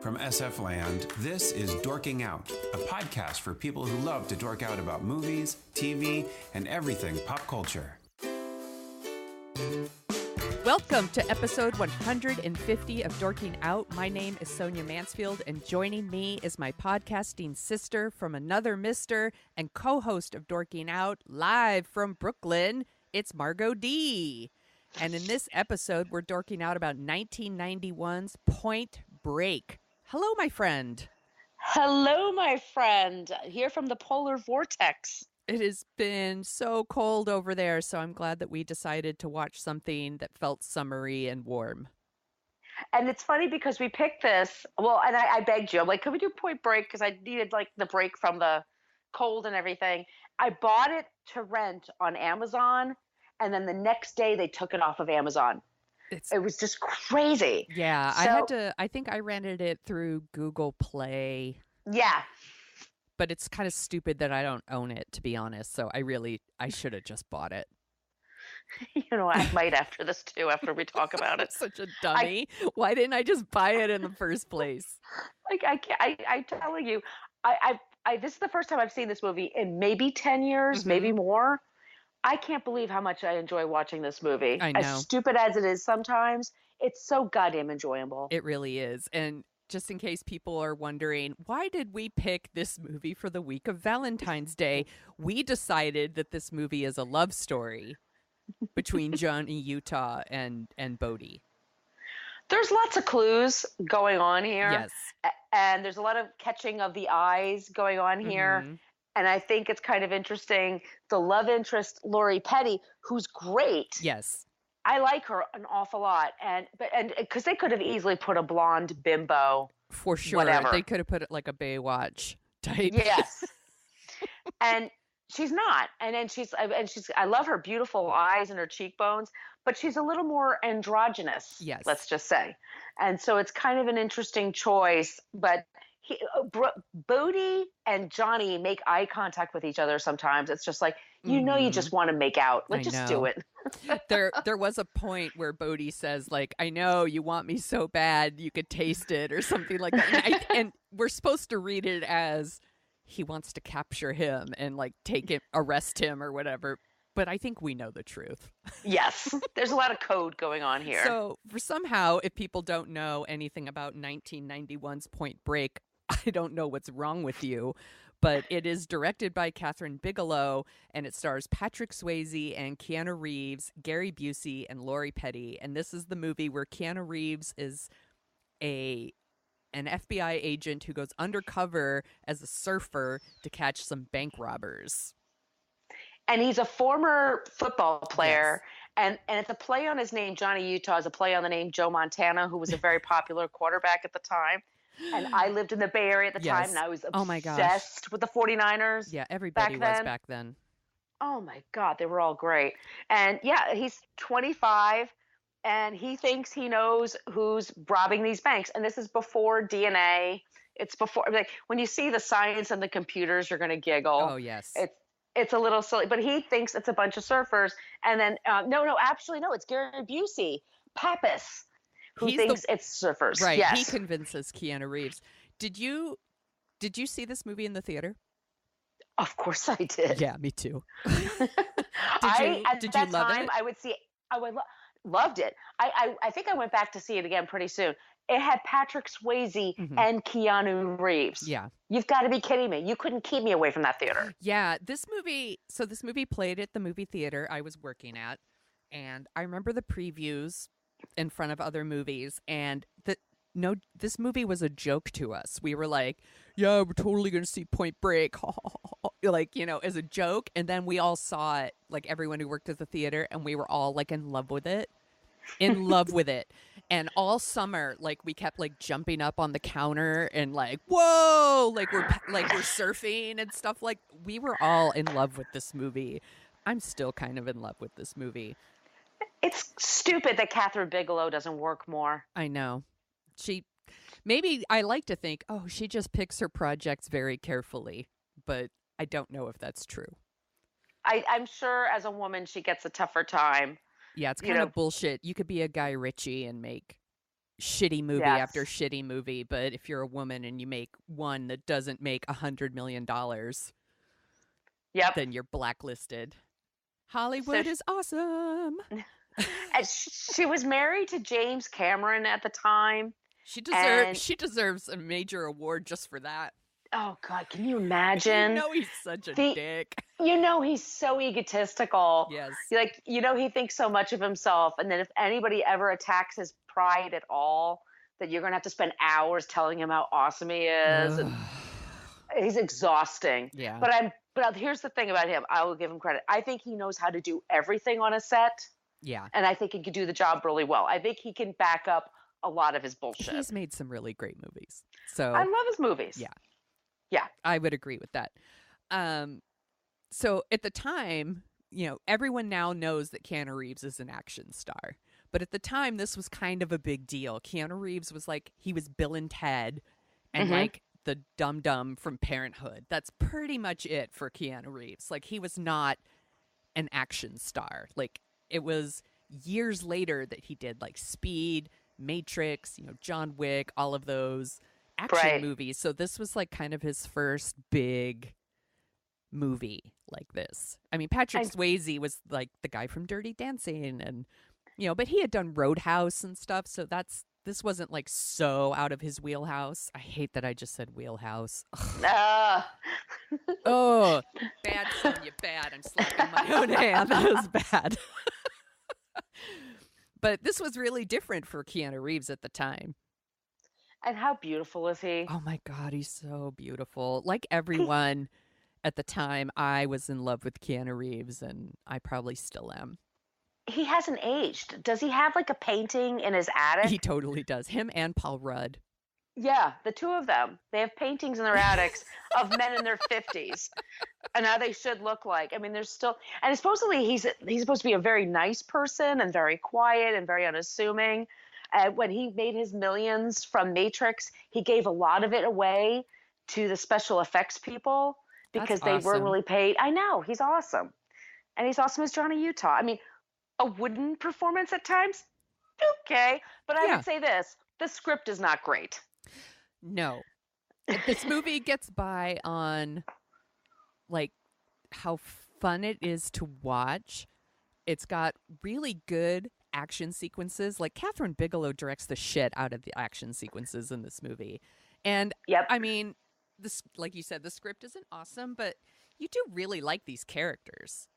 From SF Land, this is Dorking Out, a podcast for people who love to dork out about movies, TV, and everything pop culture. Welcome to episode 150 of Dorking Out. My name is Sonia Mansfield, and joining me is my podcasting sister from another mister and co-host of Dorking Out, live from Brooklyn. It's Margo D. And in this episode, we're dorking out about 1991's Point Break. Hello, my friend. Hello, my friend. Here from the polar vortex. It has been so cold over there, so I'm glad that we decided to watch something that felt summery and warm. And it's funny because we picked this. Well, and I begged you. I'm like, could we do Point Break? Because I needed like the break from the cold and everything. I bought it to rent on Amazon, and then the next day they took it off of Amazon. It was just crazy. Yeah, I think I rented it through Google Play. Yeah. But it's kind of stupid that I don't own it, to be honest. So I should have just bought it. You know, I might after this too, after we talk about it. Such a dummy. Why didn't I just buy it in the first place? Like, I'm telling you, this is the first time I've seen this movie in maybe 10 years, maybe more. I can't believe how much I enjoy watching this movie. I know. As stupid as it is sometimes, it's so goddamn enjoyable. It really is. And just in case people are wondering, why did we pick this movie for the week of Valentine's Day? We decided that this movie is a love story between Johnny Utah and Bodhi. There's lots of clues going on here. Yes. And there's a lot of catching of the eyes going on here. Mm-hmm. And I think it's kind of interesting. The love interest, Lori Petty, who's great. Yes. I like her an awful lot. And because they could have easily put a blonde bimbo. For sure. Whatever. They could have put it like a Baywatch type. Yes. And she's not. And I love her beautiful eyes and her cheekbones, but she's a little more androgynous. Yes. Let's just say. And so it's kind of an interesting choice, but Bodhi and Johnny make eye contact with each other sometimes. It's just like, you just want to make out. Like, just do it. There was a point where Bodhi says, like, I know you want me so bad you could taste it or something like that. And we're supposed to read it as he wants to capture him and like take him, arrest him or whatever. But I think we know the truth. Yes. There's a lot of code going on here. So for somehow, if people don't know anything about 1991's Point Break, I don't know what's wrong with you, but it is directed by Kathryn Bigelow, and it stars Patrick Swayze and Keanu Reeves, Gary Busey, and Lori Petty. And this is the movie where Keanu Reeves is an FBI agent who goes undercover as a surfer to catch some bank robbers. And he's a former football player, yes. and it's a play on his name. Johnny Utah is a play on the name Joe Montana, who was a very popular quarterback at the time. And I lived in the Bay Area at the time, and I was obsessed with the 49ers. Yeah, everybody was back then. Oh, my God. They were all great. And, yeah, he's 25, and he thinks he knows who's robbing these banks. And this is before DNA. It's before – like when you see the science and the computers, you're going to giggle. Oh, yes. It's a little silly. But he thinks it's a bunch of surfers. And then no, it's Gary Busey, Pappas. Who thinks it's surfers. Right. Yes. He convinces Keanu Reeves. Did you see this movie in the theater? Of course I did. Yeah, me too. At that time, I loved it. I think I went back to see it again pretty soon. It had Patrick Swayze and Keanu Reeves. Yeah. You've got to be kidding me. You couldn't keep me away from that theater. Yeah. This movie played at the movie theater I was working at. And I remember the previews in front of other movies, and this movie was a joke to us. We were like, yeah, we're totally gonna see Point Break, like, as a joke. And then we all saw it, like everyone who worked at the theater, and we were all like in love with it. And all summer, like, we kept like jumping up on the counter and like, whoa, like we're surfing and stuff. Like, we were all in love with this movie. I'm still kind of in love with this movie. It's stupid that Kathryn Bigelow doesn't work more. I know. Maybe I like to think, she just picks her projects very carefully, but I don't know if that's true. I'm sure as a woman, she gets a tougher time. Yeah, it's kind of bullshit. You could be a Guy Ritchie and make shitty movie Yes. after shitty movie. But if you're a woman and you make one that doesn't make $100 million, Yep. then you're blacklisted. Hollywood is awesome. And she was married to James Cameron at the time. She deserves a major award just for that. Oh God, can you imagine? You know he's such a dick. You know he's so egotistical. Yes. Like, you know he thinks so much of himself, and then if anybody ever attacks his pride at all, that you're gonna have to spend hours telling him how awesome he is. And he's exhausting. Yeah. But here's the thing about him. I will give him credit. I think he knows how to do everything on a set. Yeah. And I think he can do the job really well. I think he can back up a lot of his bullshit. He's made some really great movies. So I love his movies. Yeah. Yeah. I would agree with that. So at the time, everyone now knows that Keanu Reeves is an action star. But at the time, this was kind of a big deal. Keanu Reeves was like, he was Bill and Ted and like the dum-dum from Parenthood. That's pretty much it for Keanu Reeves. Like, he was not an action star. Like, it was years later that he did like Speed, Matrix, John Wick, all of those action movies. So this was like kind of his first big movie like this. I mean, Patrick Swayze was like the guy from Dirty Dancing, and but he had done Roadhouse and stuff. So this wasn't like so out of his wheelhouse. I hate that I just said wheelhouse. Oh, bad, Sonia, bad. I'm slapping my own hand. That was bad. But this was really different for Keanu Reeves at the time. And how beautiful is he? Oh my God, he's so beautiful. Like everyone at the time, I was in love with Keanu Reeves, and I probably still am. He hasn't aged. Does he have like a painting in his attic? He totally does. Him and Paul Rudd. Yeah, the two of them. They have paintings in their attics of men in their 50s and how they should look like. I mean, there's still, and supposedly he's supposed to be a very nice person and very quiet and very unassuming. When he made his millions from Matrix, he gave a lot of it away to the special effects people because they weren't really paid. I know, he's awesome. And he's awesome as Johnny Utah. I mean, a wooden performance at times, okay. But I would say this, the script is not great. No. This movie gets by on like how fun it is to watch. It's got really good action sequences. Like Catherine Bigelow directs the shit out of the action sequences in this movie. And I mean, this, like you said, the script isn't awesome, but you do really like these characters.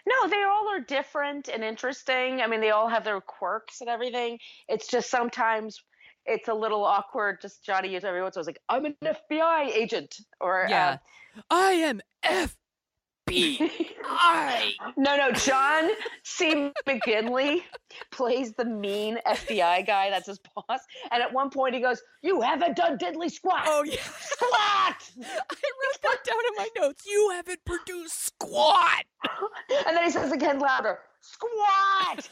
No, they all are different and interesting. I mean, they all have their quirks and everything. It's just sometimes it's a little awkward. Just Johnny Utah every once in a while was like, I'm an FBI agent. Or I am FBI. No, John C. McGinley plays the mean FBI guy. That's his boss. And at one point he goes, you haven't done diddly squat. Oh, yeah. Squat! I wrote that down in my notes. You haven't produced squat. And then he says again louder, squat!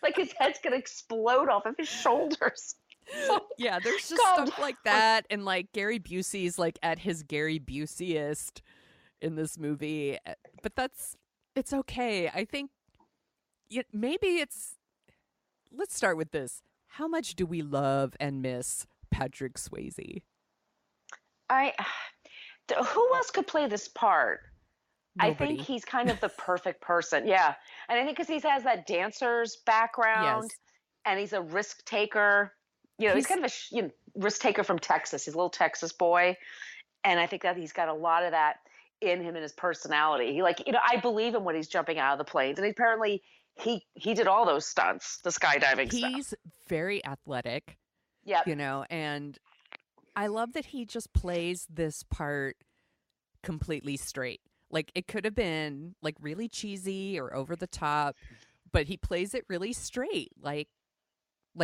Like his head's going to explode off of his shoulders. Yeah, there's just stuff like that. And like Gary Busey's like at his Gary Buseyest in this movie. But it's okay. I think let's start with this. How much do we love and miss Patrick Swayze? Who else could play this part? Nobody. I think he's kind of the perfect person. Yeah. And I think because he has that dancer's background and he's a risk taker. He's kind of a risk taker from Texas. He's a little Texas boy. And I think that he's got a lot of that in him and his personality. I believe in when he's jumping out of the planes. And apparently he did all those stunts, the skydiving stuff. He's very athletic. Yeah. And I love that he just plays this part completely straight. Like, it could have been, like, really cheesy or over the top, but he plays it really straight. Like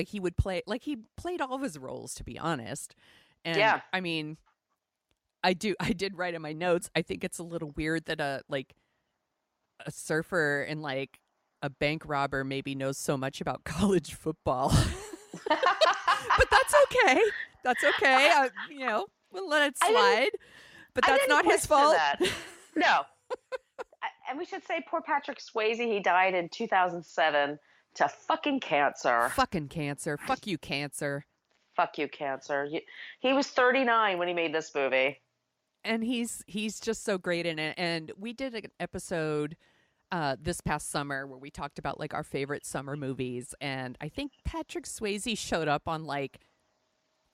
he would play, like, he played all of his roles, to be honest. And, I mean, I did write in my notes, I think it's a little weird that a surfer and, like, a bank robber maybe knows so much about college football. But that's okay. That's okay. We'll let it slide. But that's not his fault. No. And we should say poor Patrick Swayze, he died in 2007. to fucking cancer. Fucking cancer. Fuck you, cancer. Fuck you, cancer. He was 39 when he made this movie. And he's just so great in it. And we did an episode this past summer where we talked about like our favorite summer movies. And I think Patrick Swayze showed up on like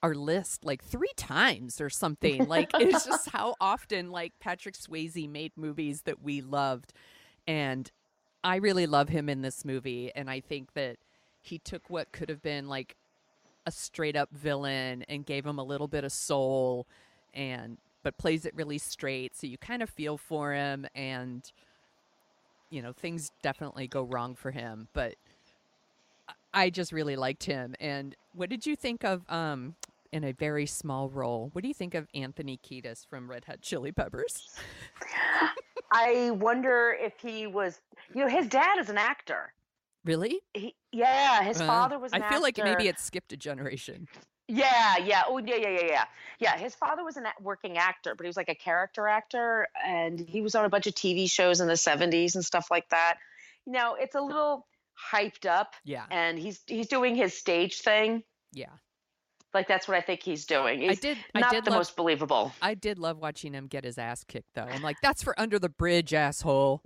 our list like 3 times or something. Like it's just how often like Patrick Swayze made movies that we loved. And I really love him in this movie. And I think that he took what could have been like a straight up villain and gave him a little bit of soul, but plays it really straight. So you kind of feel for him, and you know, things definitely go wrong for him, but I just really liked him. And what did you think of in a very small role, what do you think of Anthony Kiedis from Red Hot Chili Peppers? I wonder if he was, you know, his dad is an actor. Really? His father was an actor. I feel like maybe it skipped a generation. Yeah. Oh, yeah. Yeah, his father was a working actor, but he was like a character actor, and he was on a bunch of TV shows in the 70s and stuff like that. You know, it's a little hyped up. Yeah. And he's doing his stage thing. Yeah. Like, that's what I think he's doing. He's most believable. I did love watching him get his ass kicked, though. I'm like, that's for Under the Bridge, asshole.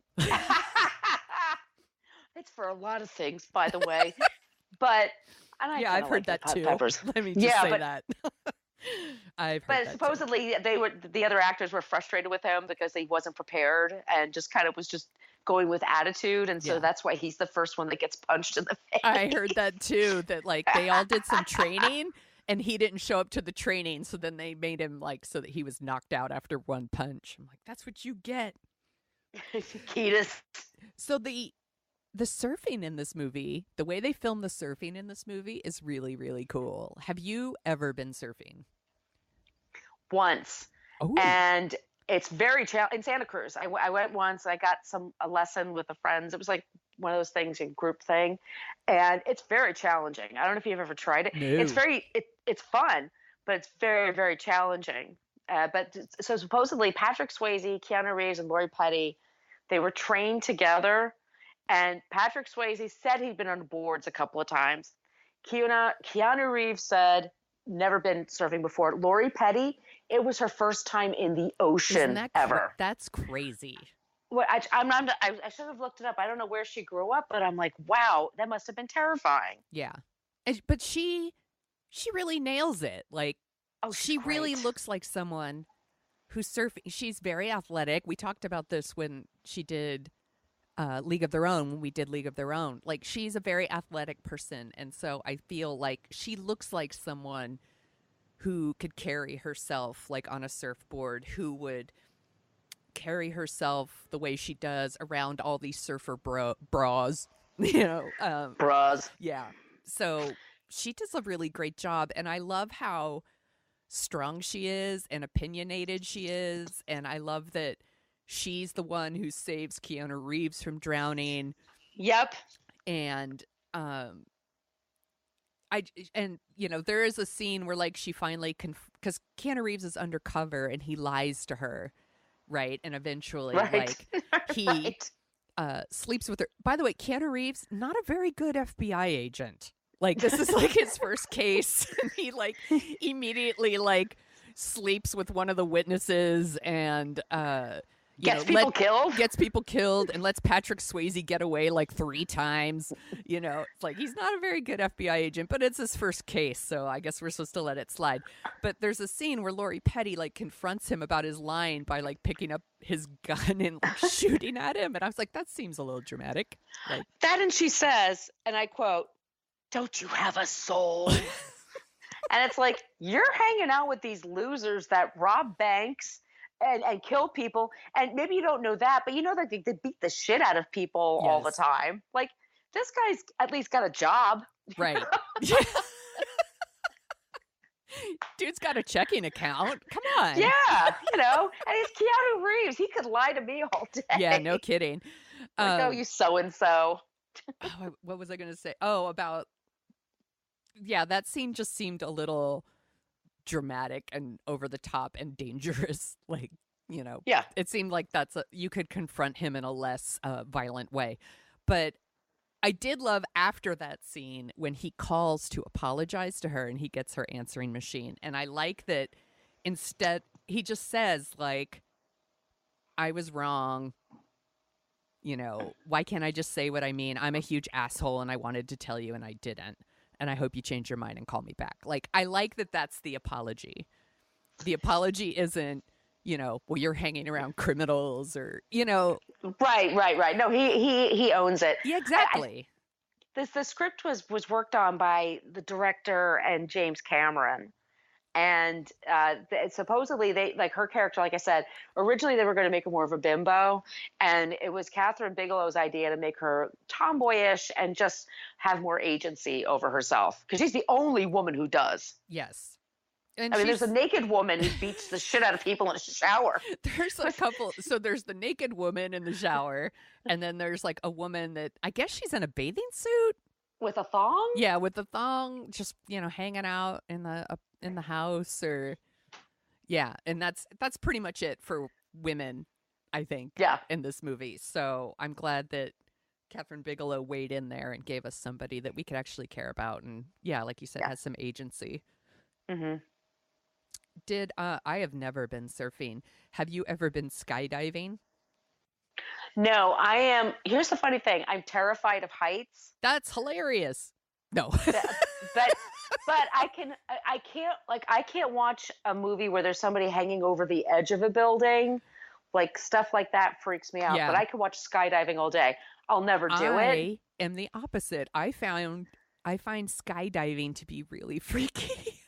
It's for a lot of things, by the way. But I've heard that too. Peppers. Let me just say that. But supposedly the other actors were frustrated with him because he wasn't prepared and just kind of was just going with attitude, and so that's why he's the first one that gets punched in the face. I heard that too. That like they all did some training, and he didn't show up to the training, so then they made him like so that he was knocked out after one punch. I'm like, that's what you get. Kiedis. So the surfing in this movie, the way they film the surfing in this movie is really, really cool. Have you ever been surfing? Once. Oh. And it's very challenging. In Santa Cruz. I went once. I got a lesson with the friends. It was like one of those things, a group thing. And it's very challenging. I don't know if you've ever tried it. No. It's fun, but it's very, very challenging. So supposedly Patrick Swayze, Keanu Reeves, and Lori Petty, they were trained together. And Patrick Swayze said he'd been on boards a couple of times. Keanu Reeves said never been surfing before. Lori Petty, it was her first time in the ocean ever. That's crazy. Well, I should have looked it up. I don't know where she grew up, but I'm like, wow, that must have been terrifying. Yeah, but she really nails it. Like, she really looks like someone who's surfing. She's very athletic. We talked about this when she did League of Their Own, when we did League of Their Own. Like, she's a very athletic person, and so I feel like she looks like someone who could carry herself like on a surfboard, who would carry herself the way she does around all these surfer bras, you know. Bras. Yeah. So she does a really great job, and I love how strong she is and opinionated she is, and I love that she's the one who saves Keanu Reeves from drowning. Yep. And you know, there is a scene where like she finally because Keanu Reeves is undercover and he lies to her, right? And eventually like he sleeps with her. By the way, Keanu Reeves, not a very good FBI agent. Like, this is like his first case, and he like immediately like sleeps with one of the witnesses and gets people killed and lets Patrick Swayze get away like 3 times. You know, it's like he's not a very good FBI agent, but it's his first case, so I guess we're supposed to let it slide. But there's a scene where Lori Petty like confronts him about his lying by like picking up his gun and like shooting at him, and I was like, that seems a little dramatic. Like that, and she says, and I quote, "Don't you have a soul?" And it's like, you're hanging out with these losers that rob banks and kill people, and maybe you don't know that, but you know that they beat the shit out of people all the time. Like, this guy's at least got a job. Right. Dude's got a checking account. Come on. Yeah, you know, and he's Keanu Reeves. He could lie to me all day. Yeah, no kidding. Like, oh, you so-and-so. What was I going to say? Oh, about... Yeah, that scene just seemed a little dramatic and over the top and dangerous. Like, you know, it seemed like you could confront him in a less violent way. But I did love after that scene when he calls to apologize to her and he gets her answering machine. And I like that instead he just says, like, I was wrong. You know, why can't I just say what I mean? I'm a huge asshole and I wanted to tell you and I didn't. And I hope you change your mind and call me back. Like, I like that that's the apology. The apology isn't, you know, well, you're hanging around criminals or, you know. Right. No, he owns it. Yeah, exactly. The script was worked on by the director and James Cameron. And supposedly they, like, her character, like I said, originally they were going to make her more of a bimbo, and it was Catherine Bigelow's idea to make her tomboyish and just have more agency over herself, because she's the only woman who does. Yes. And I mean, there's a naked woman who beats the shit out of people in a shower. There's a couple. So there's the naked woman in the shower, and then there's like a woman that I guess she's in a bathing suit. With a thong? Yeah, with a thong, just, you know, hanging out in the house, or yeah, and that's pretty much it for women, I think. Yeah. In this movie, so I'm glad that Catherine Bigelow weighed in there and gave us somebody that we could actually care about, and yeah, like you said, has some agency. Mm-hmm. I have never been surfing. Have you ever been skydiving? No, I am. Here's the funny thing. I'm terrified of heights. That's hilarious. No. but I can't watch a movie where there's somebody hanging over the edge of a building. Like, stuff like that freaks me out. Yeah. But I can watch skydiving all day. I'll never do it. I am the opposite. I find skydiving to be really freaky.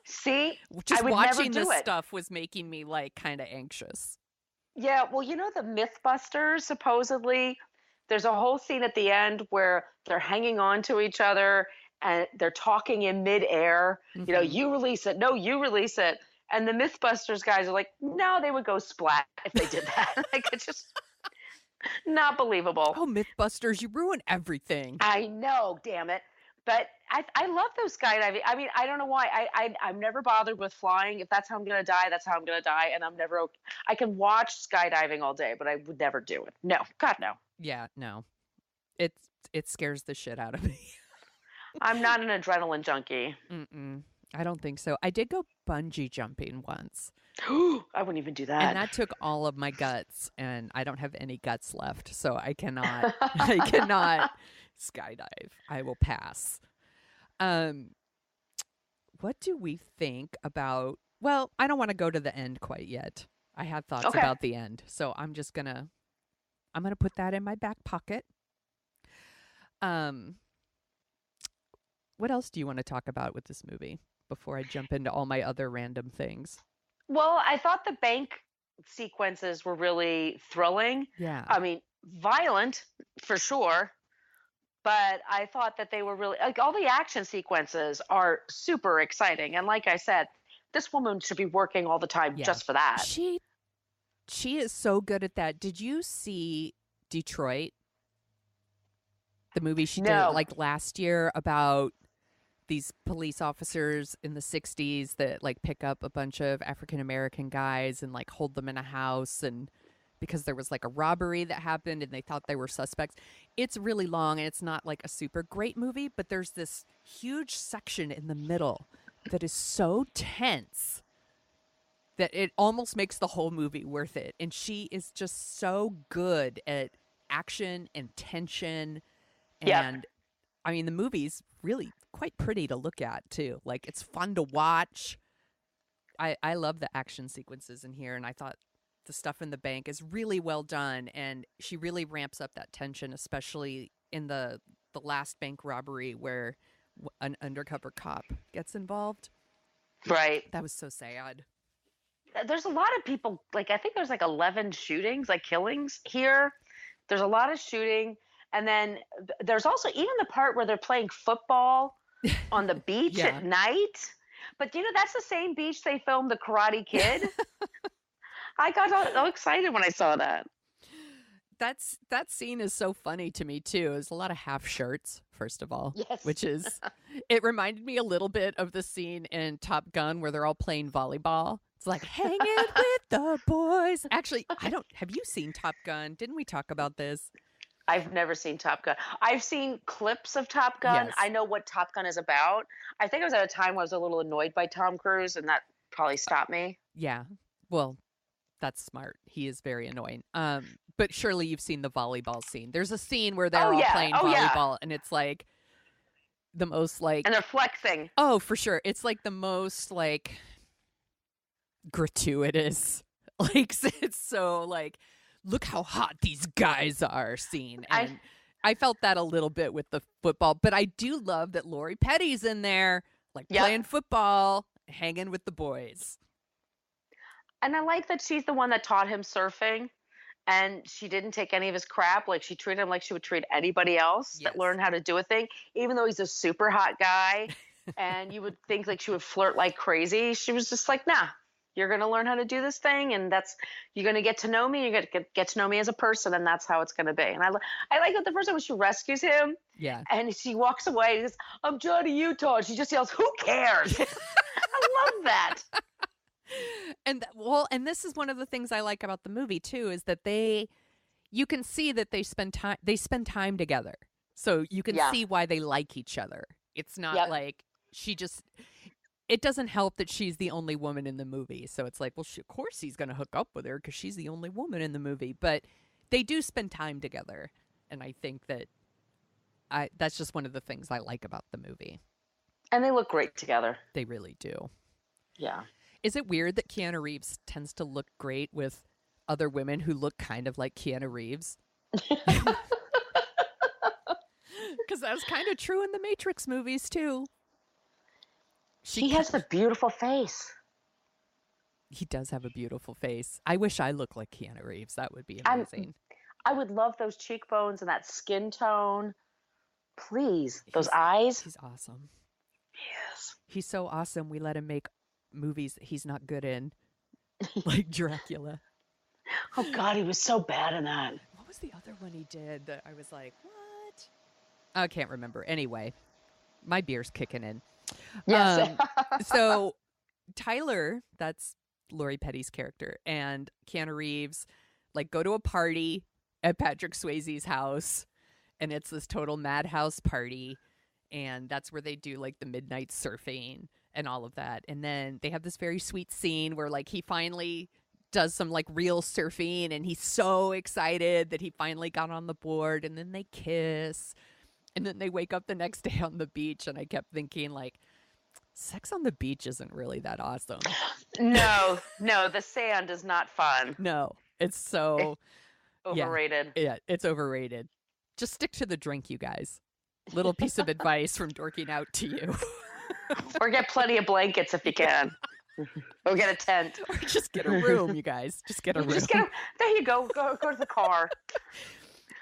See? Just I would watching never do this it. stuff was making me, like, kind of anxious. Yeah, well, you know, the Mythbusters, supposedly, there's a whole scene at the end where they're hanging on to each other and they're talking in midair. Mm-hmm. You know, you release it. No, you release it. And the Mythbusters guys are like, no, they would go splat if they did that. Like, it's just not believable. Oh, Mythbusters, you ruin everything. I know, damn it. But I love those skydiving. I mean, I don't know why. I'm never bothered with flying. If that's how I'm going to die, that's how I'm going to die. And I'm never okay. I can watch skydiving all day, but I would never do it. No. God, no. Yeah, no. It scares the shit out of me. I'm not an adrenaline junkie. Mm-mm. I don't think so. I did go bungee jumping once. I wouldn't even do that. And that took all of my guts, and I don't have any guts left, so I cannot skydive. I will pass. What do we think about, well, I don't want to go to the end quite yet. I have thoughts about the end, so I'm gonna put that in my back pocket. What else do you want to talk about with this movie before I jump into all my other random things? Well, I thought the bank sequences were really thrilling. Yeah. I mean, violent for sure. But I thought that they were really, like, all the action sequences are super exciting. And like I said, this woman should be working all the time just for that. She is so good at that. Did you see Detroit? The movie she did like last year about these police officers in the 60s that like pick up a bunch of African American guys and like hold them in a house, and because there was like a robbery that happened and they thought they were suspects. It's really long and it's not like a super great movie, but there's this huge section in the middle that is so tense that it almost makes the whole movie worth it. And she is just so good at action and tension. And I mean, the movie's really quite pretty to look at too. Like, it's fun to watch. I love the action sequences in here, and I thought the stuff in the bank is really well done, and she really ramps up that tension, especially in the last bank robbery where an undercover cop gets involved. Right. That was so sad. There's a lot of people, like, I think there's like 11 shootings, like killings here. There's a lot of shooting. And then there's also even the part where they're playing football on the beach at night. But, you know, that's the same beach they filmed The Karate Kid. I got all excited when I saw that. That scene is so funny to me, too. There's a lot of half shirts, first of all. Yes. Which is, it reminded me a little bit of the scene in Top Gun where they're all playing volleyball. It's like, hanging with the boys. Actually, have you seen Top Gun? Didn't we talk about this? I've never seen Top Gun. I've seen clips of Top Gun. Yes. I know what Top Gun is about. I think I was at a time where I was a little annoyed by Tom Cruise, and that probably stopped me. Yeah. Well, that's smart. He is very annoying. But surely you've seen the volleyball scene. There's a scene where they're Oh all yeah. playing Oh yeah. volleyball, and it's like the most like And they're flexing. oh, for sure. It's like the most like gratuitous. Like it's so like look how hot these guys are scene. And I felt that a little bit with the football, but I do love that Lori Petty's in there, like playing football, hanging with the boys. And I like that she's the one that taught him surfing, and she didn't take any of his crap. Like she treated him like she would treat anybody else that learned how to do a thing, even though he's a super hot guy. And you would think like she would flirt like crazy. She was just like, nah, you're going to learn how to do this thing. And you're going to get to know me. You're going to get to know me as a person. And that's how it's going to be. And I like that the first time when she rescues him. Yeah. And she walks away and goes, I'm Johnny Utah. And she just yells, who cares? I love that. And this is one of the things I like about the movie too, is that you can see that they spend time together. So you can see why they like each other. It's not like it doesn't help that she's the only woman in the movie. So it's like, well, of course he's going to hook up with her because she's the only woman in the movie. But they do spend time together. And I think that's just one of the things I like about the movie. And they look great together. They really do. Yeah. Is it weird that Keanu Reeves tends to look great with other women who look kind of like Keanu Reeves? Because that was kind of true in the Matrix movies, too. He has a beautiful face. He does have a beautiful face. I wish I looked like Keanu Reeves. That would be amazing. I would love those cheekbones and that skin tone. Please. Those eyes. He's awesome. Yes. He's so awesome. We let him make movies that he's not good in, like Dracula. Oh, God, he was so bad in that. What was the other one he did that I was like, what? I can't remember. Anyway, my beer's kicking in. Yes. So Tyler, that's Lori Petty's character, and Keanu Reeves like go to a party at Patrick Swayze's house, and it's this total madhouse party, and that's where they do like the midnight surfing and all of that. And then they have this very sweet scene where like he finally does some like real surfing, and he's so excited that he finally got on the board, and then they kiss. And then they wake up the next day on the beach, and I kept thinking, like, sex on the beach isn't really that awesome. No, the sand is not fun. No, it's so overrated. Yeah, it's overrated. Just stick to the drink, you guys. Little piece of advice from dorking out to you. Or get plenty of blankets if you can. Or get a tent. Or just get a room, you guys. Just get a room. There you go. Go to the car.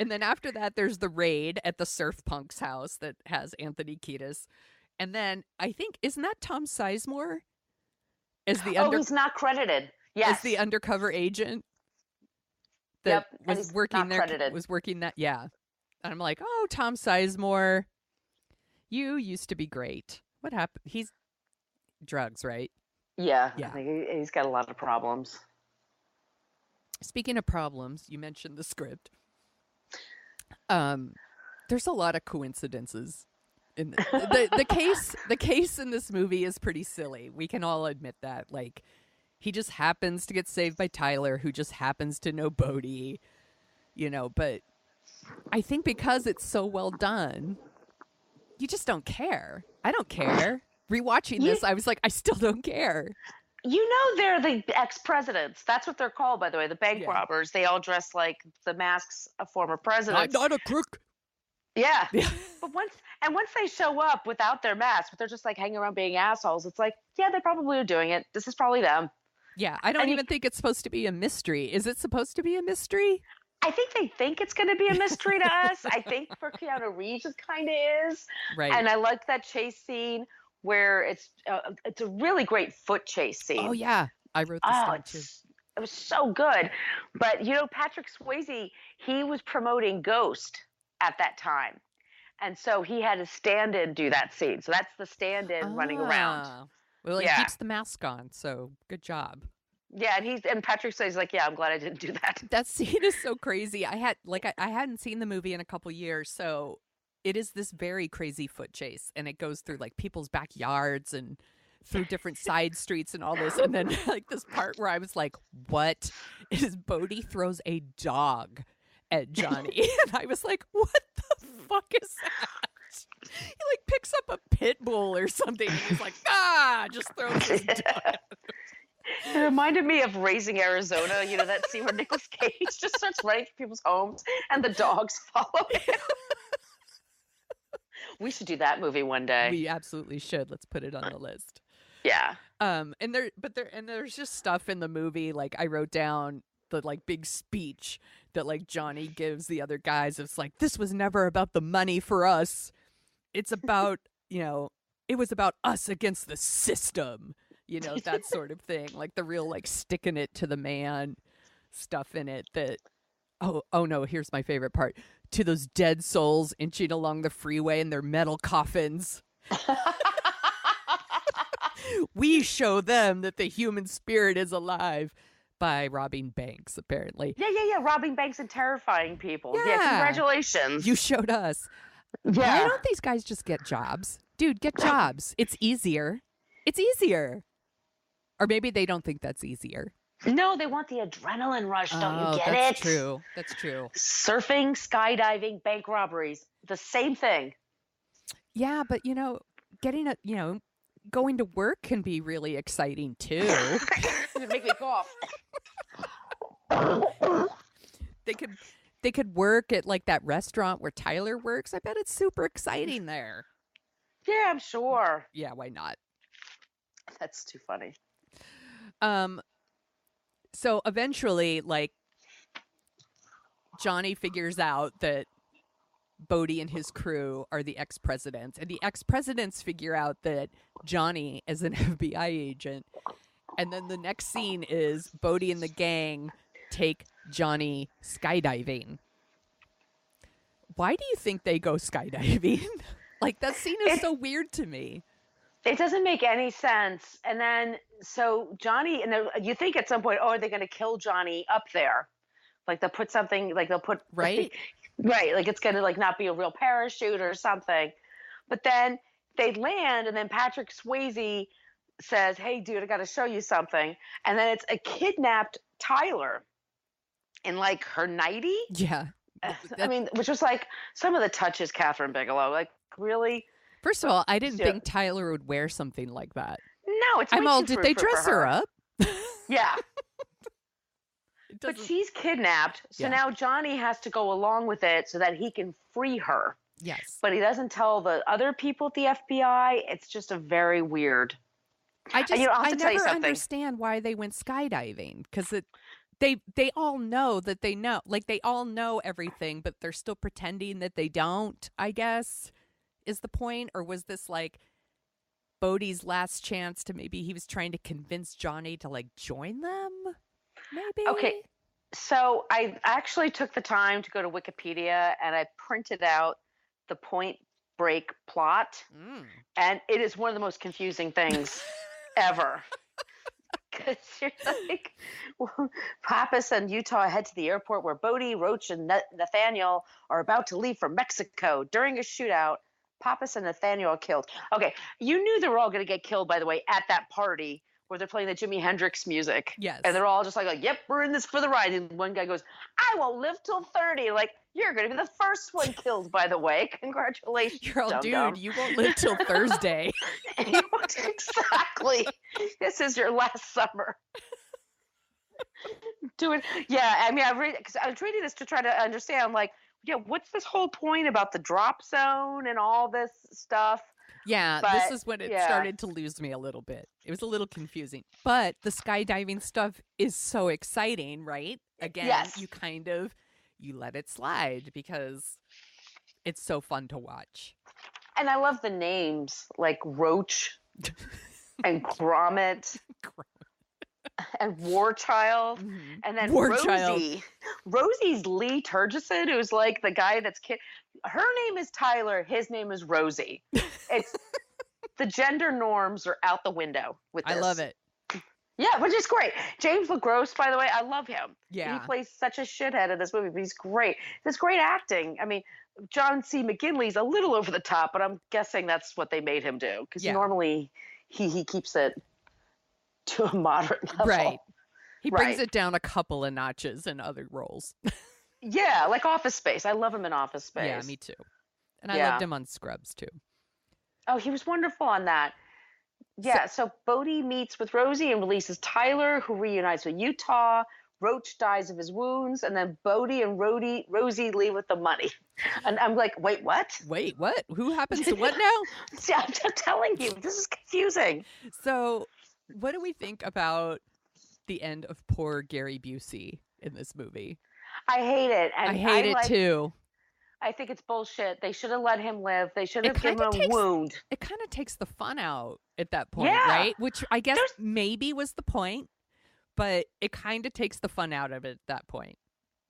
And then after that, there's the raid at the surf punk's house that has Anthony Kiedis. And then I think, isn't that Tom Sizemore? He's not credited. Yes. As the undercover agent that was working there. Credited. Was working that, yeah. And I'm like, oh, Tom Sizemore, you used to be great. What happened? He's drugs, right? Yeah. I think he's got a lot of problems. Speaking of problems, you mentioned the script. There's a lot of coincidences in the case in this movie is pretty silly. We can all admit that. Like, he just happens to get saved by Tyler, who just happens to know Bodhi, but I think because it's so well done, you just don't care. I don't care. Rewatching this, I was like, I still don't care. They're the ex-presidents. That's what they're called, by the way, the bank robbers. They all dress like the masks of former presidents. I'm not a crook. Yeah. But once they show up without their masks, but they're just like hanging around being assholes, it's like, yeah, they probably are doing it. This is probably them. Yeah, I don't even think it's supposed to be a mystery. Is it supposed to be a mystery? I think they think it's going to be a mystery to us. I think for Keanu Reeves it kind of is. Right. And I like that chase scene where it's a really great foot chase scene. Oh, yeah. I wrote this down, too. It was so good. But, Patrick Swayze, he was promoting Ghost at that time. And so he had a stand-in do that scene. So that's the stand-in running around. Well, he keeps the mask on, so good job. Yeah, and Patrick says like, yeah, I'm glad I didn't do that. That scene is so crazy. I hadn't seen the movie in a couple years, so it is this very crazy foot chase, and it goes through like people's backyards and through different side streets and all this, and then like this part where I was like, what is Bodhi throws a dog at Johnny? And I was like, what the fuck is that? He like picks up a pit bull or something, and he's like, just throws his dog. It reminded me of Raising Arizona, you know, that scene where Nicolas Cage just starts running through people's homes and the dogs follow him. We should do that movie one day. We absolutely should. Let's put it on the list. Yeah. And there's just stuff in the movie, like I wrote down the like big speech that like Johnny gives the other guys. It's like, this was never about the money for us. It's about, you know, it was about us against the system. You know, that sort of thing, like the real like sticking it to the man stuff in it that, oh no, here's my favorite part. To those dead souls inching along the freeway in their metal coffins. We show them that the human spirit is alive by robbing banks, apparently. Yeah. Robbing banks and terrifying people. Yeah. Congratulations. You showed us. Yeah. Why don't these guys just get jobs? Dude, get jobs. It's easier. It's easier. Or maybe they don't think that's easier. No, they want the adrenaline rush. Don't you get that's it? True. That's true. Surfing, skydiving, bank robberies, the same thing. Yeah, but you know, going to work can be really exciting too. Make me cough. They could work at like that restaurant where Tyler works. I bet it's super exciting there. Yeah, I'm sure. Yeah, why not? That's too funny. So eventually, like, Johnny figures out that Bodhi and his crew are the ex-presidents, and the ex-presidents figure out that Johnny is an FBI agent. And then the next scene is Bodhi and the gang take Johnny skydiving. Why do you think they go skydiving? Like, that scene is so weird to me. It doesn't make any sense. And then, so Johnny, and you think at some point, oh, are they going to kill Johnny up there? Like they'll put something, like they'll put, right, like it's going to like not be a real parachute or something. But then they land, and then Patrick Swayze says, hey, dude, I got to show you something. And then it's a kidnapped Tyler in like her nightie. Yeah. I mean, which was like some of the touches, Catherine Bigelow, like really. First of all, I didn't think Tyler would wear something like that. No, it's. Did they dress her up? Yeah. But she's kidnapped, so now Johnny has to go along with it so that he can free her. Yes. But he doesn't tell the other people at the FBI. It's just a very weird. I never understand why they went skydiving, because they all know that they know, like they all know everything, but they're still pretending that they don't, I guess. Is the point? Or was this like Bodhi's last chance to, maybe he was trying to convince Johnny to like join them? Maybe. Okay. So I actually took the time to go to Wikipedia, and I printed out the Point Break plot. And it is one of the most confusing things ever. Because you're like, Pappas and Utah head to the airport where Bodhi, Roach, and Nathaniel are about to leave for Mexico. During a shootout, Pappas and Nathaniel are killed. Okay, you knew they were all going to get killed, by the way, at that party where they're playing the Jimi Hendrix music. Yes. And they're all just like, yep, we're in this for the ride. And one guy goes, I won't live till 30. Like, you're going to be the first one killed, by the way. Congratulations, You're all, dude, you won't live till Thursday. Exactly. This is your last summer. Do it. Yeah, I mean, because I was reading this to try to understand, like, yeah, what's this whole point about the drop zone and all this stuff? Yeah, this is when it started to lose me a little bit. It was a little confusing. But the skydiving stuff is so exciting, right? Again, you let it slide because it's so fun to watch. And I love the names, like Roach and Gromit. And War Child, and then Rosie's Lee Turgison, who's like the guy that's her name is Tyler, his name is Rosie. It's the gender norms are out the window with this. I love it. Yeah, which is great. James LaGrosse, by the way, I love him. Yeah. He plays such a shithead in this movie, but he's great. There's great acting. I mean, John C. McGinley's a little over the top, but I'm guessing that's what they made him do because Yeah. normally he keeps it to a moderate level. Right. He brings Right. it down a couple of notches in other roles. Yeah, like Office Space. I love him in Office Space. Yeah, me too. And I Yeah. loved him on Scrubs too. Oh, he was wonderful on that. Yeah, so Bodie meets with Rosie and releases Tyler, who reunites with Utah. Roach dies of his wounds, and then Bodie and Rosie leave with the money. And I'm like, wait, what? Wait, what? Who happens to what now? See, I'm telling you, this is confusing. So, what do we think about the end of poor Gary Busey in this movie? I hate it. And I hate it too. I think it's bullshit. They should have let him live. They should have given kinda him a wound. It kind of takes the fun out at that point, Yeah. right? Which I guess maybe was the point, but it kind of takes the fun out of it at that point.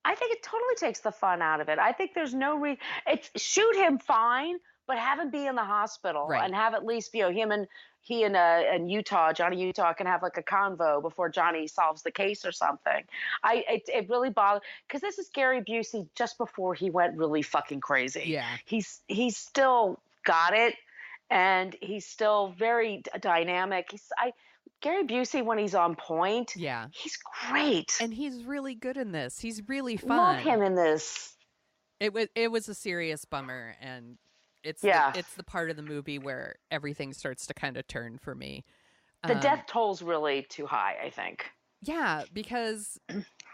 I think it totally takes the fun out of it. I think there's no reason. It's shoot him fine, but have him be in the hospital Right. and have at least him and Utah, Johnny Utah, can have like a convo before Johnny solves the case or something. It really bothered because this is Gary Busey just before he went really fucking crazy. Yeah. He's still got it, and he's still very dynamic. Gary Busey when he's on point. Yeah. He's great. And he's really good in this. He's really fun. Love him in this. It was a serious bummer, and it's the part of the movie where everything starts to kind of turn for me. The death toll's really too high, I think. Yeah, because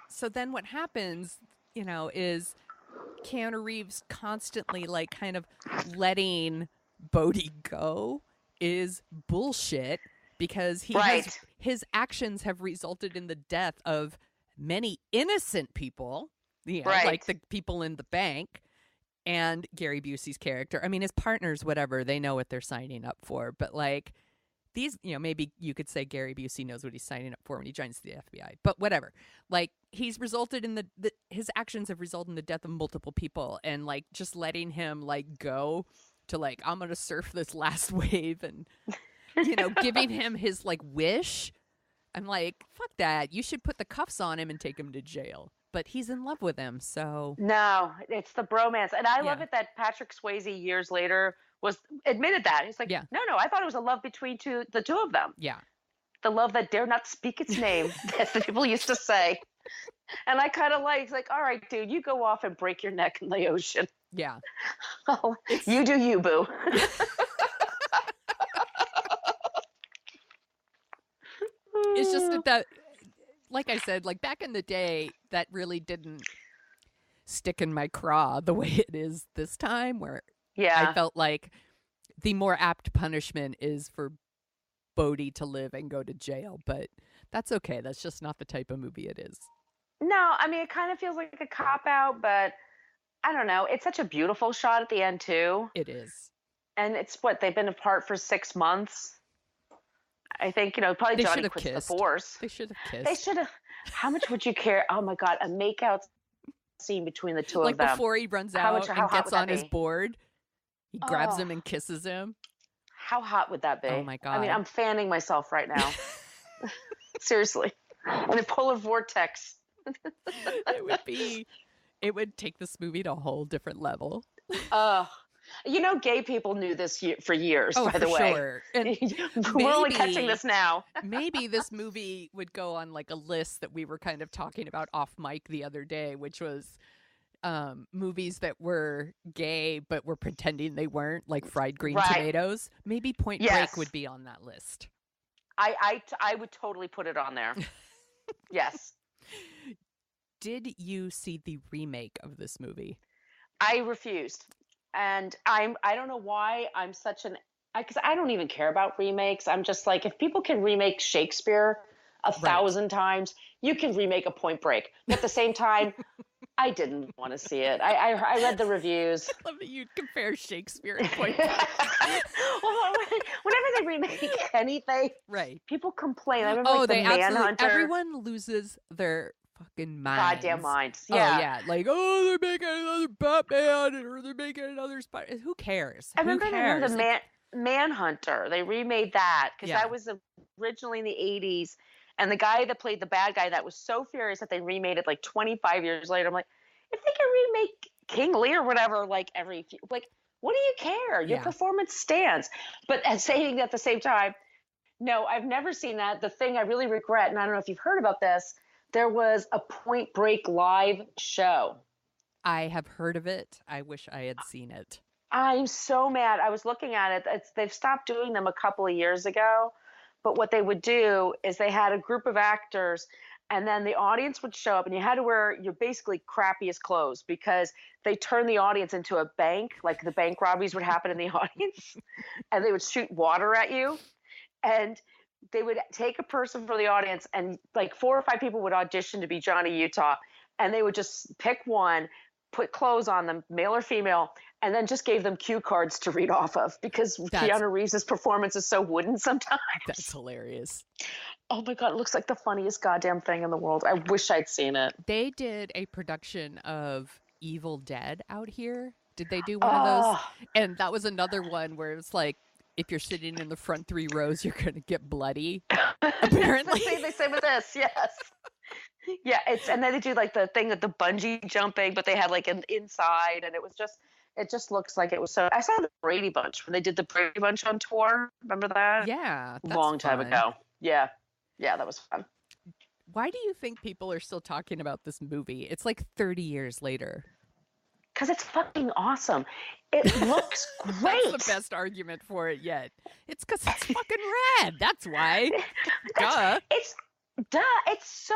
so then what happens, is Keanu Reeves constantly like kind of letting Bodie go is bullshit because his actions have resulted in the death of many innocent people, like the people in the bank. And Gary Busey's character. I mean, his partners, whatever, they know what they're signing up for. But like these, maybe you could say Gary Busey knows what he's signing up for when he joins the FBI. But whatever. Like he's resulted in his actions have resulted in the death of multiple people. And like just letting him like go to like, I'm going to surf this last wave and, giving him his like wish. I'm like, fuck that. You should put the cuffs on him and take him to jail. But he's in love with him, so... No, it's the bromance. And I love it that Patrick Swayze years later admitted that. He's like, no, I thought it was a love between the two of them. Yeah. The love that dare not speak its name, as the people used to say. And I kind of it's like, all right, dude, you go off and break your neck in the ocean. Yeah. Oh, you do you, boo. It's just that... Like I said, like back in the day, that really didn't stick in my craw the way it is this time, where I felt like the more apt punishment is for Bodie to live and go to jail. But that's okay. That's just not the type of movie it is. No, I mean, it kind of feels like a cop-out, but I don't know. It's such a beautiful shot at the end, too. It is. And it's they've been apart for 6 months. I think, probably Johnny quits the force. They should have kissed. They should have. How much would you care? Oh, my God. A makeout scene between the two of them. Like before he runs out and gets on his board, he grabs him and kisses him. How hot would that be? Oh, my God. I mean, I'm fanning myself right now. Seriously. In a polar vortex. It would take this movie to a whole different level. Gay people knew this for years, by the way. Sure. And we're only catching this now. Maybe this movie would go on like a list that we were kind of talking about off mic the other day, which was movies that were gay but were pretending they weren't, like Fried Green Tomatoes. Maybe Point Break would be on that list. I would totally put it on there. Yes. Did you see the remake of this movie? I refused. And I don't know why I'm such because I don't even care about remakes. I'm just like, if people can remake Shakespeare 1,000 times, you can remake a Point Break. But at the same time, I didn't want to see it. I read the reviews. I love that you compare Shakespeare and Point Break. Well, whenever they remake anything, people complain. I remember the Manhunter. Everyone loses their fucking minds. Goddamn minds. Yeah. Oh, yeah. Like, they're making another Batman or they're making another Spider. Who cares? I remember the Manhunter. They remade that because that was originally in the 80s. And the guy that played the bad guy, that was so furious that they remade it like 25 years later. I'm like, if they can remake King Lear or whatever, like like, what do you care? Your performance stands. But saying at the same time, no, I've never seen that. The thing I really regret, and I don't know if you've heard about this, there was a Point Break live show. I have heard of it. I wish I had seen it. I'm so mad. I was looking at it. They've stopped doing them a couple of years ago. But what they would do is they had a group of actors, and then the audience would show up, and you had to wear your basically crappiest clothes because they turned the audience into a bank. Like the bank robberies would happen in the audience, and they would shoot water at you. And they would take a person from the audience, and like 4 or 5 people would audition to be Johnny Utah, and they would just pick one, put clothes on them, male or female, and then just gave them cue cards to read off of because Keanu Reeves' performance is so wooden sometimes. That's hilarious. Oh my God, it looks like the funniest goddamn thing in the world. I wish I'd seen it. They did a production of Evil Dead out here. Did they do one of those? And that was another one where it's like, if you're sitting in the front 3 rows, you're going to get bloody. Apparently. they say with this, yes. Yeah, and then they do like the thing with the bungee jumping, but they had like an inside, and it just looks like it was so. I saw the Brady Bunch when they did the Brady Bunch on tour. Remember that? Yeah, long time ago. Yeah, that was fun. Why do you think people are still talking about this movie? It's like 30 years later. Because it's fucking awesome. It looks great. That's the best argument for it yet. It's because it's fucking rad. That's why. Duh. It's so.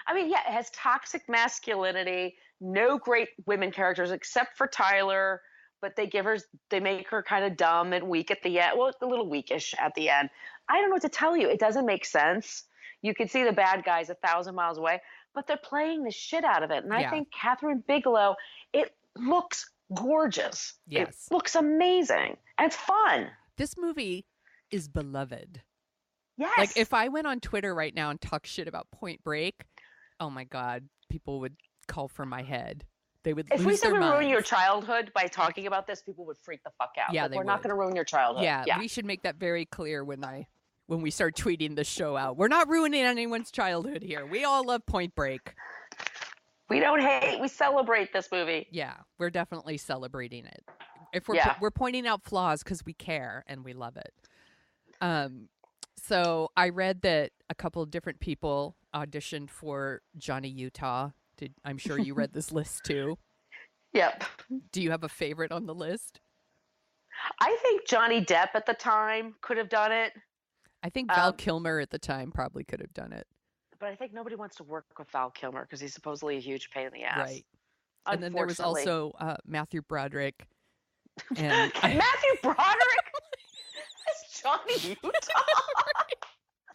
I mean, yeah, it has toxic masculinity. No great women characters except for Tyler, but they make her kind of dumb and weak at the end. Well, a little weakish at the end. I don't know what to tell you. It doesn't make sense. You can see the bad guys 1,000 miles away, but they're playing the shit out of it. And I think Catherine Bigelow, it looks gorgeous. Yes. It looks amazing. And it's fun. This movie is beloved. Yes. Like, if I went on Twitter right now and talked shit about Point Break, oh my God, people would call for my head. They would If lose we said their we ruin minds. your childhood by talking about this, people would freak the fuck out. Yeah, like, they we're not would. going to ruin your childhood. Yeah, we should make that very clear when we start tweeting the show out. We're not ruining anyone's childhood here. We all love Point Break. We don't hate. We celebrate this movie. Yeah, we're definitely celebrating it. If we're pointing out flaws because we care and we love it. So I read that a couple of different people auditioned for Johnny Utah. I'm sure you read this list too. Yep. Do you have a favorite on the list? I think Johnny Depp at the time could have done it. I think Val Kilmer at the time probably could have done it. But I think nobody wants to work with Val Kilmer because he's supposedly a huge pain in the ass. Right. And then there was also Matthew Broderick. And Matthew Broderick as Johnny Utah?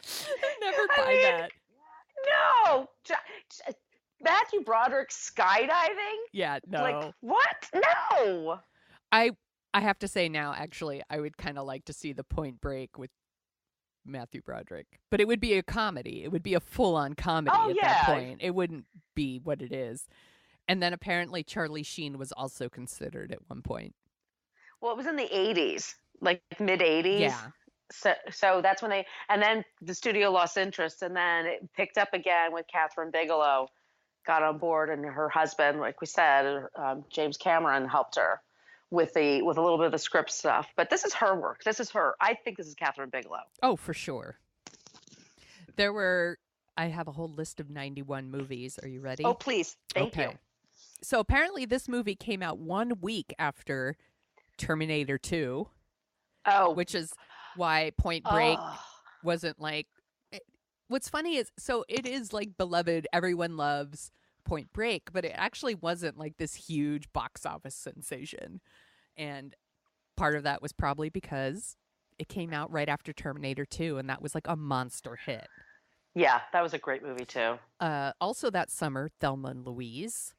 I never buy that. No. Matthew Broderick skydiving? Yeah, no. Like, what? No. I have to say now, actually, I would kind of like to see the Point Break with Matthew Broderick. But it would be a comedy. It would be a full-on comedy at that point. It wouldn't be what it is. And then apparently Charlie Sheen was also considered at one point. Well, it was in the 80s, like mid-80s. Yeah. So that's when and then the studio lost interest, and then it picked up again with Catherine Bigelow got on board, and her husband, like we said, James Cameron, helped her with a little bit of the script stuff. But this is her work. This is her. I think this is Catherine Bigelow. Oh, for sure. I have a whole list of 91 movies. Are you ready? Oh, please. Thank you. So apparently this movie came out 1 week after Terminator 2. Oh. Which is why Point Break wasn't like... What's funny is, so it is like beloved, everyone loves Point Break, but it actually wasn't like this huge box office sensation. And part of that was probably because it came out right after Terminator 2, and that was like a monster hit. Yeah, that was a great movie too. Also that summer, Thelma and Louise.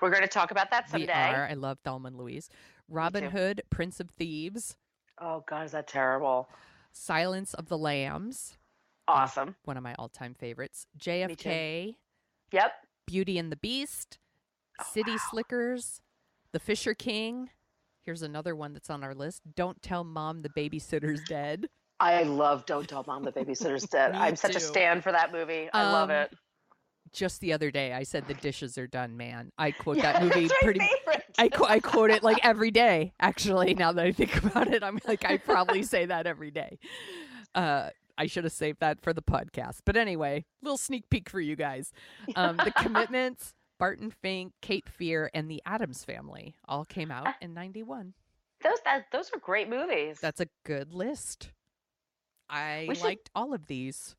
We're going to talk about that someday. We are. I love Thelma and Louise. Robin Hood, Prince of Thieves. Oh, God, is that terrible? Silence of the Lambs. Awesome. One of my all-time favorites. JFK. Yep. Beauty and the Beast. City Slickers. The Fisher King. Here's another one that's on our list. Don't Tell Mom the Babysitter's Dead. I love Don't Tell Mom the Babysitter's Dead. Me I'm such a too. stan for that movie. I love it. Just the other day, I said the dishes are done, man. I quote Yeah, that movie that's my pretty. favorite. I quote it like every day. Actually, now that I think about it, I'm like I probably say that every day. I should have saved that for the podcast. But anyway, little sneak peek for you guys. The Commitments, Barton Fink, Cape Fear, and The Addams Family all came out in 91. Those are great movies. That's a good list. I liked all of these.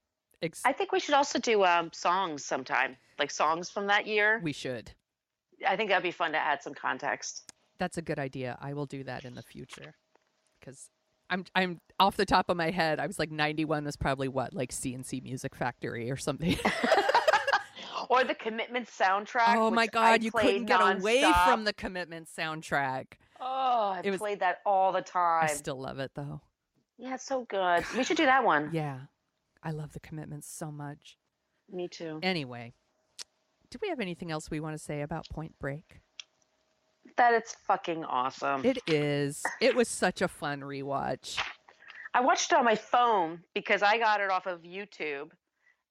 I think we should also do songs sometime, like songs from that year. We should. I think that'd be fun to add some context. That's a good idea. I will do that in the future. Because I'm off the top of my head, I was like 91 was probably what, like CNC Music Factory or something. Or the Commitment soundtrack. Oh my God, you couldn't get away nonstop. from the Commitment soundtrack. Oh, I played that all the time. I still love it though. Yeah, it's so good. We should do that one. Yeah. I love the Commitments so much. Me too. Anyway, do we have anything else we want to say about Point Break? That it's fucking awesome. It is. It was such a fun rewatch. I watched it on my phone because I got it off of YouTube,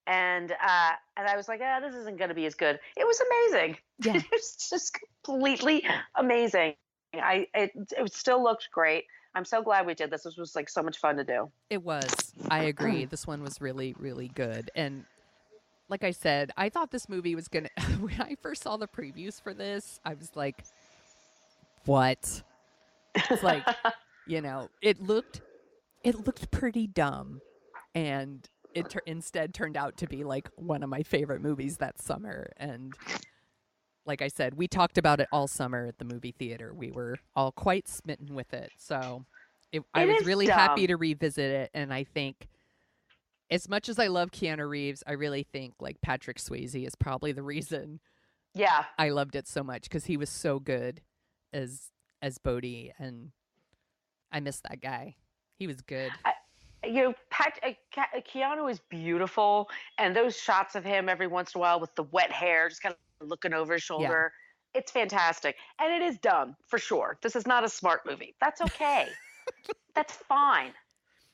and I was like, this isn't going to be as good. It was amazing. Yeah. It was just completely amazing. It still looked great. I'm so glad we did this. This was like so much fun to do. It was. I agree. This one was really, really good. And like I said, I thought this movie was going to, when I first saw the previews for this, I was like, what? It's like, it looked pretty dumb. And it instead turned out to be like one of my favorite movies that summer. And like I said, we talked about it all summer at the movie theater. We were all quite smitten with it. So I was really happy to revisit it. And I think as much as I love Keanu Reeves, I really think like Patrick Swayze is probably the reason I loved it so much, because he was so good as Bodhi. And I miss that guy. He was good. Keanu is beautiful. And those shots of him every once in a while with the wet hair, just kind of looking over his shoulder. Yeah. It's fantastic. And it is dumb, for sure. This is not a smart movie. That's okay. That's fine.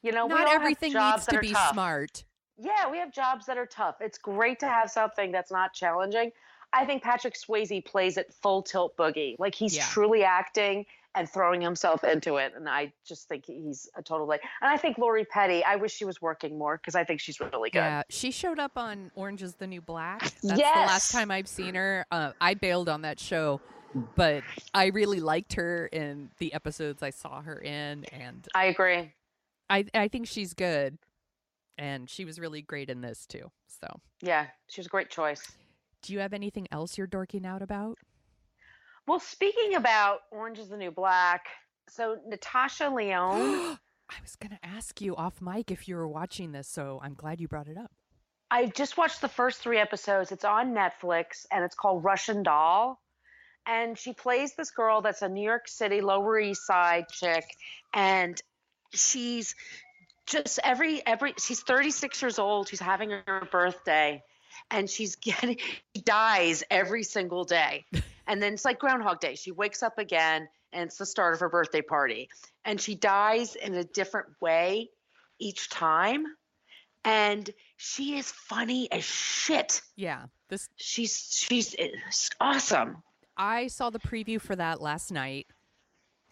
Not everything needs to be smart. Yeah, we have jobs that are tough. It's great to have something that's not challenging. I think Patrick Swayze plays it full tilt boogie. Like he's truly acting and throwing himself into it. And I just think he's a total and I think Lori Petty, I wish she was working more because I think she's really good. Yeah, she showed up on Orange is the New Black. That's the last time I've seen her. I bailed on that show, but I really liked her in the episodes I saw her in. And I agree. I think she's good. And she was really great in this too. So yeah, she was a great choice. Do you have anything else you're dorking out about? Well, speaking about Orange is the New Black, so Natasha Lyonne. I was going to ask you off mic if you were watching this, so I'm glad you brought it up. I just watched the first 3 episodes. It's on Netflix, and it's called Russian Doll. And she plays this girl that's a New York City, Lower East Side chick, and she's just she's 36 years old. She's having her birthday, and she dies every single day. And then it's like Groundhog Day. She wakes up again, and it's the start of her birthday party. And she dies in a different way each time. And she is funny as shit. Yeah. She's awesome. I saw the preview for that last night.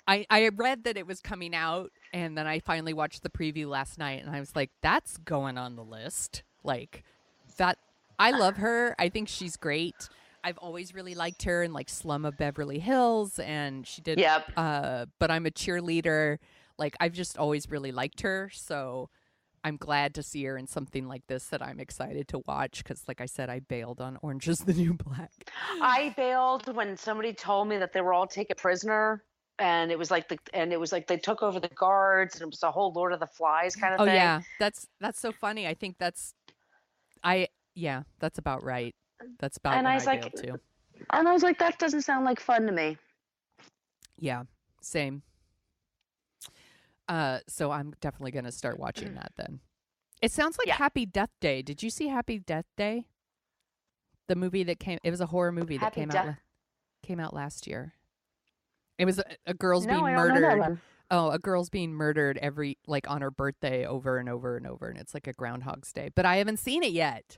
I read that it was coming out, and then I finally watched the preview last night, and I was like, that's going on the list. Like, that. I love her. I think she's great. I've always really liked her in like Slum of Beverly Hills, and she did But I'm a Cheerleader. Like, I've just always really liked her, so I'm glad to see her in something like this that I'm excited to watch, because like I said, I bailed on Orange is the New Black. I bailed when somebody told me that they were all taken prisoner, and it was like they took over the guards, and it was a whole Lord of the Flies kind of thing. Oh yeah, that's so funny. I think that's about right. That's about when I bailed too. And I was like, that doesn't sound like fun to me. Yeah, same. So I'm definitely going to start watching that then. It sounds like Happy Death Day. Did you see Happy Death Day? The movie that it was a horror movie that came out last year. It was a girl's being murdered. Oh, a girl's being murdered on her birthday over and over and over, and it's like a Groundhog's Day. But I haven't seen it yet.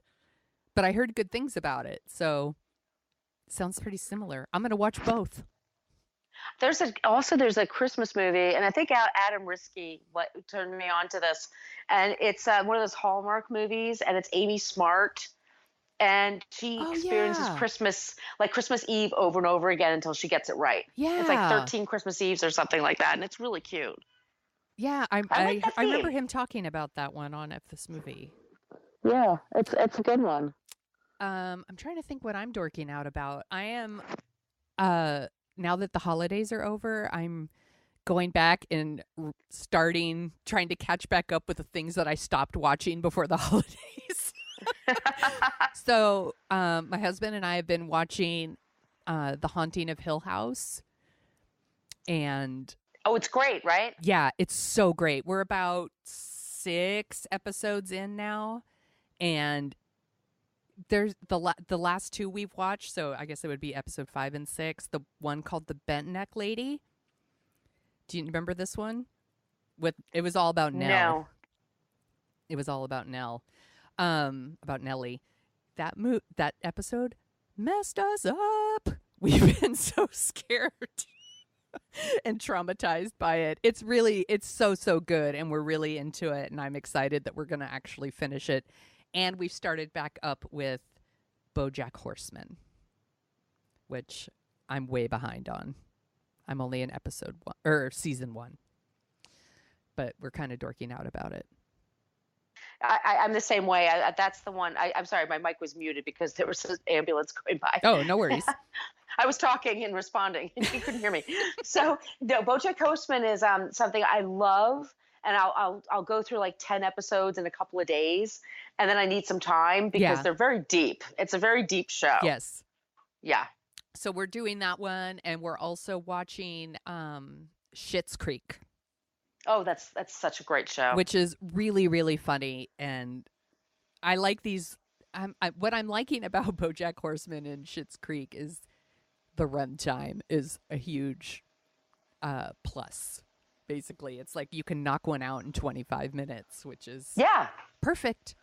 But I heard good things about it, so it sounds pretty similar. I'm gonna watch both. There's a Christmas movie, and I think Adam Risky turned me on to this, and it's one of those Hallmark movies, and it's Amy Smart, and she experiences Christmas Eve over and over again until she gets it right. Yeah, it's like 13 Christmas Eves or something like that, and it's really cute. Yeah, I remember him talking about that one on This Movie. Yeah, it's a good one. I'm trying to think what I'm dorking out about. I am now that the holidays are over, I'm going back and trying to catch back up with the things that I stopped watching before the holidays. So my husband and I have been watching The Haunting of Hill House. And it's great, right? Yeah, it's so great. We're about 6 episodes in now, and there's the last 2 we've watched, so I guess it would be episode 5 and 6. The one called The Bent Neck Lady. Do you remember this one? It was all about Nell. No. It was all about Nell. About Nellie. That episode messed us up. We've been so scared and traumatized by it. It's so good, and we're really into it, and I'm excited that we're going to actually finish it. And we've started back up with BoJack Horseman, which I'm way behind on. I'm only in season 1, but we're kind of dorking out about it. I'm the same way. That's the one. I'm sorry, my mic was muted because there was an ambulance going by. Oh, no worries. I was talking and responding, and you couldn't hear me. So, no, BoJack Horseman is something I love, and I'll go through like 10 episodes in a couple of days, and then I need some time because they're very deep. It's a very deep show. Yes. Yeah. So we're doing that one, and we're also watching Schitt's Creek. Oh, that's such a great show. Which is really, really funny, and I like these. What I'm liking about BoJack Horseman and Schitt's Creek is the runtime is a huge plus. Basically, it's like you can knock one out in 25 minutes, which is perfect.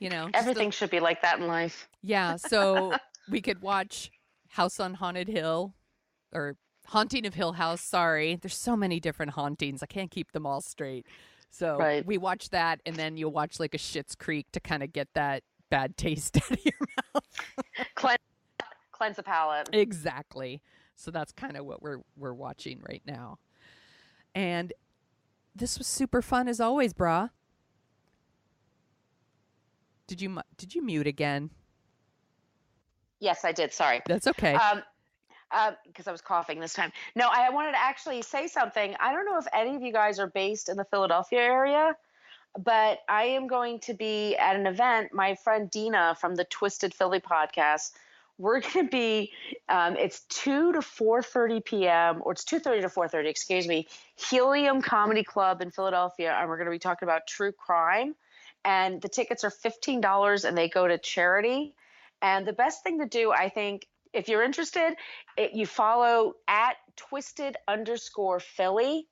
Everything should be like that in life. Yeah, so we could watch House on Haunted Hill, or Haunting of Hill House. Sorry, there's so many different hauntings. I can't keep them all straight. So we watch that, and then you'll watch like a Schitt's Creek to kind of get that bad taste out of your mouth. Cleanse the palate. Exactly. So that's kind of what we're watching right now. And this was super fun as always, brah. Did you mute again? Yes, I did. Sorry. That's okay. Because I was coughing this time. No, I wanted to actually say something. I don't know if any of you guys are based in the Philadelphia area, but I am going to be at an event. My friend Dina from the Twisted Philly podcast, we're going to be, it's 2 to 4:30 p.m., or it's 2:30 to 4:30, excuse me, Helium Comedy Club in Philadelphia, and we're going to be talking about true crime. And the tickets are $15, and they go to charity. And the best thing to do, I think, if you're interested, you follow at @twisted_Philly,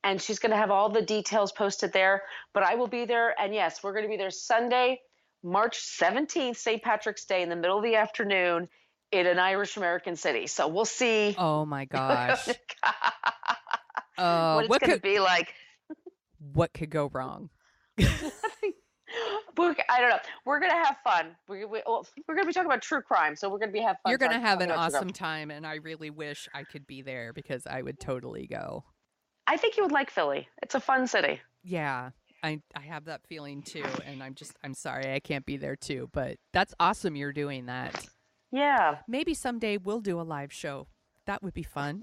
and she's going to have all the details posted there. But I will be there, and yes, we're going to be there Sunday, March 17th, St. Patrick's Day, in the middle of the afternoon in an Irish American city. So we'll see. Oh my gosh. What it's going to be like. What could go wrong? I don't know. We're going to have fun. We're going to be talking about true crime, so we're going to have fun. You're going to have an awesome time, and I really wish I could be there because I would totally go. I think you would like Philly. It's a fun city. Yeah, I have that feeling too, and I'm sorry I can't be there too, but that's awesome you're doing that. Yeah. Maybe someday we'll do a live show. That would be fun.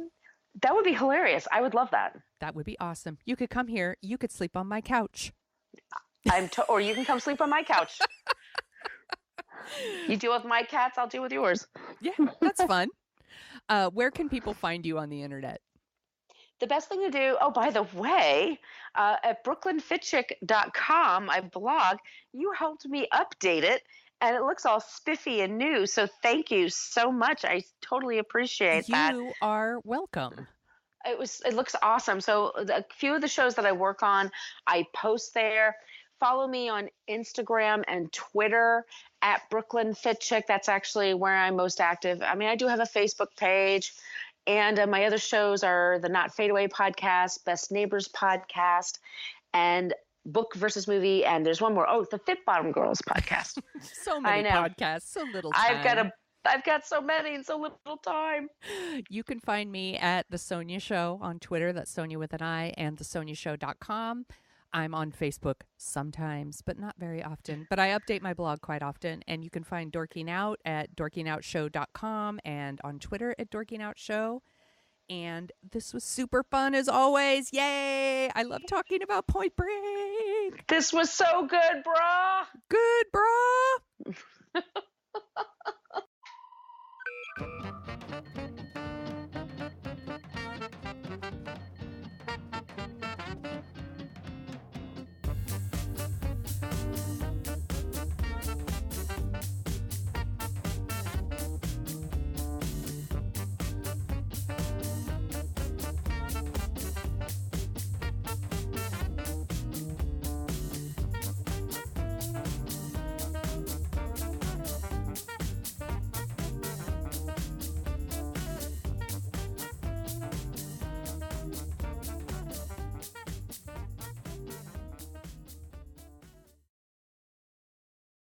That would be hilarious. I would love that. That would be awesome. You could come here. You could sleep on my couch. Or you can come sleep on my couch. You deal with my cats, I'll deal with yours. Yeah, that's fun. Where can people find you on the internet? The best thing to do, oh, by the way, at brooklynfitchick.com, my blog, you helped me update it, and it looks all spiffy and new. So thank you so much. I totally appreciate that. You are welcome. It looks awesome. So a few of the shows that I work on, I post there. Follow me on Instagram and Twitter at Brooklyn Fit Chick. That's actually where I'm most active. I mean, I do have a Facebook page, and my other shows are the Not Fade Away podcast, Best Neighbors podcast, and Book versus Movie. And there's one more. Oh, the Fit Bottom Girls podcast. So many podcasts, so little time. I've got so many and so little time. You can find me at The Sonia Show on Twitter. That's Sonia with an I, and thesoniashow.com. I'm on Facebook sometimes, but not very often. But I update my blog quite often. And you can find Dorking Out at dorkingoutshow.com and on Twitter at dorkingoutshow. And this was super fun as always. Yay! I love talking about Point Break. This was so good, brah. Good, brah.